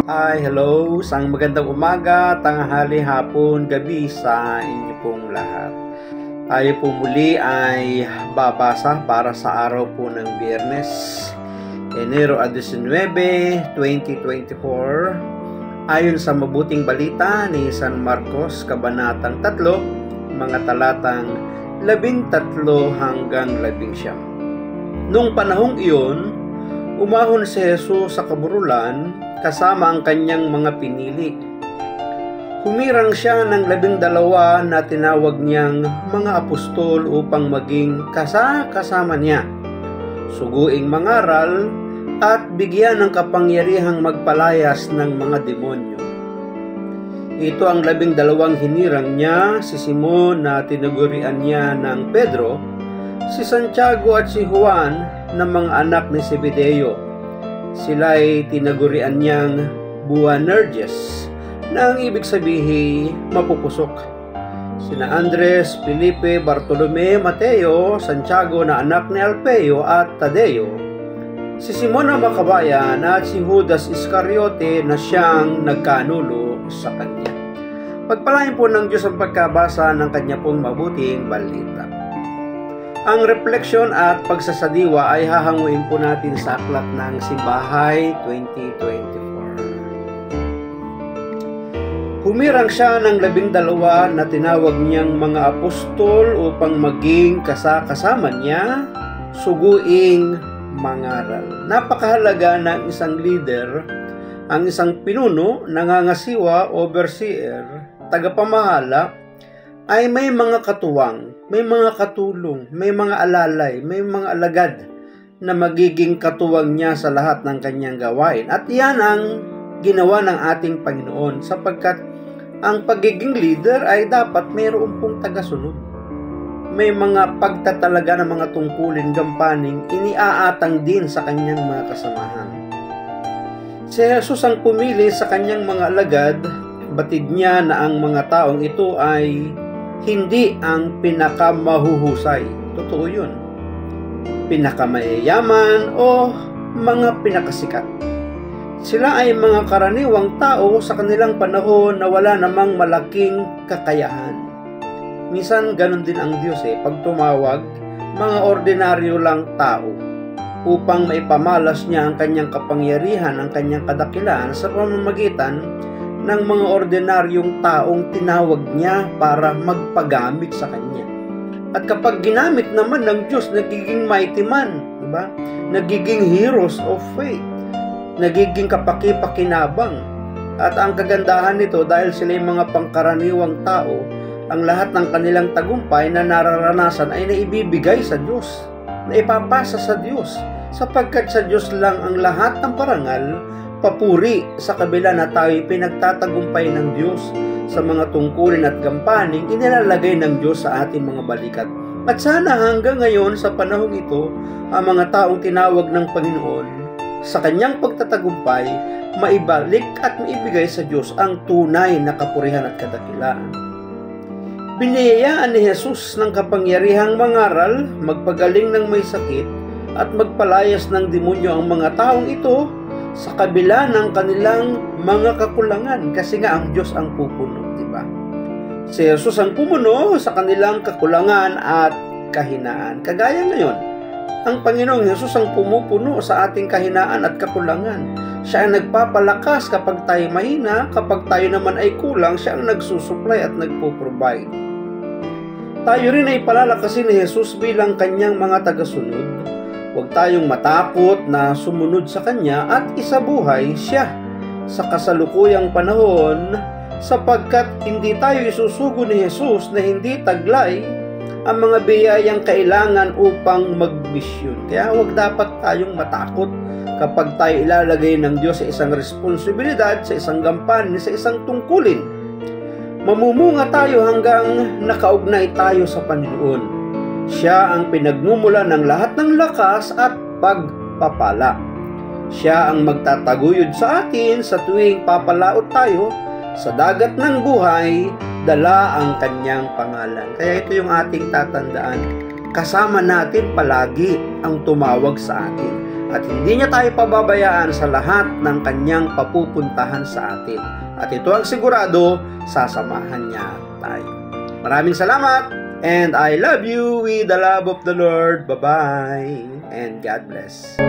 Hello, isang magandang umaga, tanghali, hapon, gabi sa inyo pong lahat. Tayo po muli ay babasa para sa araw po ng Biyernes, Enero 19, 2024, ayon sa mabuting balita ni San Marcos, Kabanatang 3, mga talatang 13 hanggang 19. Nung panahong iyon, umahon si Jesus sa kaburulan kasama ang kanyang mga pinili. Humirang siya ng 12 na tinawag niyang mga apostol upang maging kasama niya, suguing mangaral at bigyan ng kapangyarihang magpalayas ng mga demonyo. Ito ang 12 hinirang niya, si Simon na tinagurian niya ng Pedro, si Santiago at si Juan na mga anak ni Zebedeo. Sila ay tinagurian niyang Boanerges, na ang ibig sabihin mapupusok. Sina Andres, Felipe, Bartolome, Mateo, Santiago na anak ni Alfeo at Tadeo, si Simon na Makabayan at si Judas Iscariote na siyang nagkanulo sa kanya. Pagpalain po ng Diyos ang pagkabasa ng kanya pong mabuting balita. Ang refleksyon at pagsasadiwa ay hahanguin po natin sa aklat ng Simbahay 2024. Humirang siya ng 12 na tinawag niyang mga apostol upang maging kasama niya, suguing mangaral. Napakahalaga ng isang leader, ang isang pinuno, nangangasiwa, overseer, tagapamahala, ay may mga katuwang, may mga katulong, may mga alalay, may mga alagad na magiging katuwang niya sa lahat ng kanyang gawain. At yan ang ginawa ng ating Panginoon, sapagkat ang pagiging leader ay dapat mayroon pong tagasunod. May mga pagtatalaga ng mga tungkulin, gampaning, iniaatang din sa kanyang mga kasamahan. Si Jesus ang pumili sa kanyang mga alagad. Batid niya na ang mga taong ito ay hindi ang pinakamahuhusay. Totoo yun. Pinakamayayaman o mga pinakasikat. Sila ay mga karaniwang tao sa kanilang panahon na wala namang malaking kakayahan. Minsan ganun din ang Diyos pag tumawag, mga ordinaryo lang tao upang maipamalas niya ang kanyang kapangyarihan, ang kanyang kadakilaan sa pamamagitan ng mga ordinaryong taong tinawag niya para magpagamit sa kanya. At kapag ginamit naman ng Diyos, nagiging mighty man, diba? Nagiging heroes of faith, nagiging kapaki-pakinabang. At ang kagandahan nito, dahil sila yung mga pangkaraniwang tao, ang lahat ng kanilang tagumpay na nararanasan ay naibibigay sa Diyos, naipapasa sa Diyos, sapagkat sa Diyos lang ang lahat ng parangal, papuri, sa kabila na tayo'y pinagtatagumpay ng Diyos sa mga tungkulin at gampaning inilalagay ng Diyos sa ating mga balikat. At sana hanggang ngayon sa panahong ito, ang mga taong tinawag ng Panginoon sa kanyang pagtatagumpay, maibalik at maibigay sa Diyos ang tunay na kapurihan at kadakilaan. Biniyayaan ni Jesus ng kapangyarihang mangaral, magpagaling ng may sakit, at magpalayas ng demonyo ang mga taong ito sa kabila ng kanilang mga kakulangan, kasi nga ang Diyos ang pupuno, diba? Si Jesus ang pumuno sa kanilang kakulangan at kahinaan. Kagaya ngayon, ang Panginoong Jesus ang pumupuno sa ating kahinaan at kakulangan. Siya ang nagpapalakas kapag tayo mahina, kapag tayo naman ay kulang, siya ang nagsusupply at nagpo-provide. Tayo rin ay palalakasin ni Jesus bilang kanyang mga tagasunod. Huwag tayong matakot na sumunod sa Kanya at isabuhay siya sa kasalukuyang panahon, sapagkat hindi tayo isusugo ni Jesus na hindi taglay ang mga biyayang kailangan upang magmisyon. Kaya huwag dapat tayong matakot kapag tayo ilalagay ng Diyos sa isang responsibilidad, sa isang gampanin, sa isang tungkulin. Mamumunga tayo hanggang nakaugnay tayo sa Panginoon. Siya ang pinagmumula ng lahat ng lakas at pagpapala. Siya ang magtataguyod sa atin sa tuwing papalaot tayo sa dagat ng buhay, dala ang kanyang pangalan. Kaya ito yung ating tatandaan. Kasama natin palagi ang tumawag sa atin. at hindi niya tayo pababayaan sa lahat ng kanyang papupuntahan sa atin. At ito ang sigurado, sasamahan niya tayo. Maraming salamat, and I love you with the love of the Lord. Bye-bye, and God bless.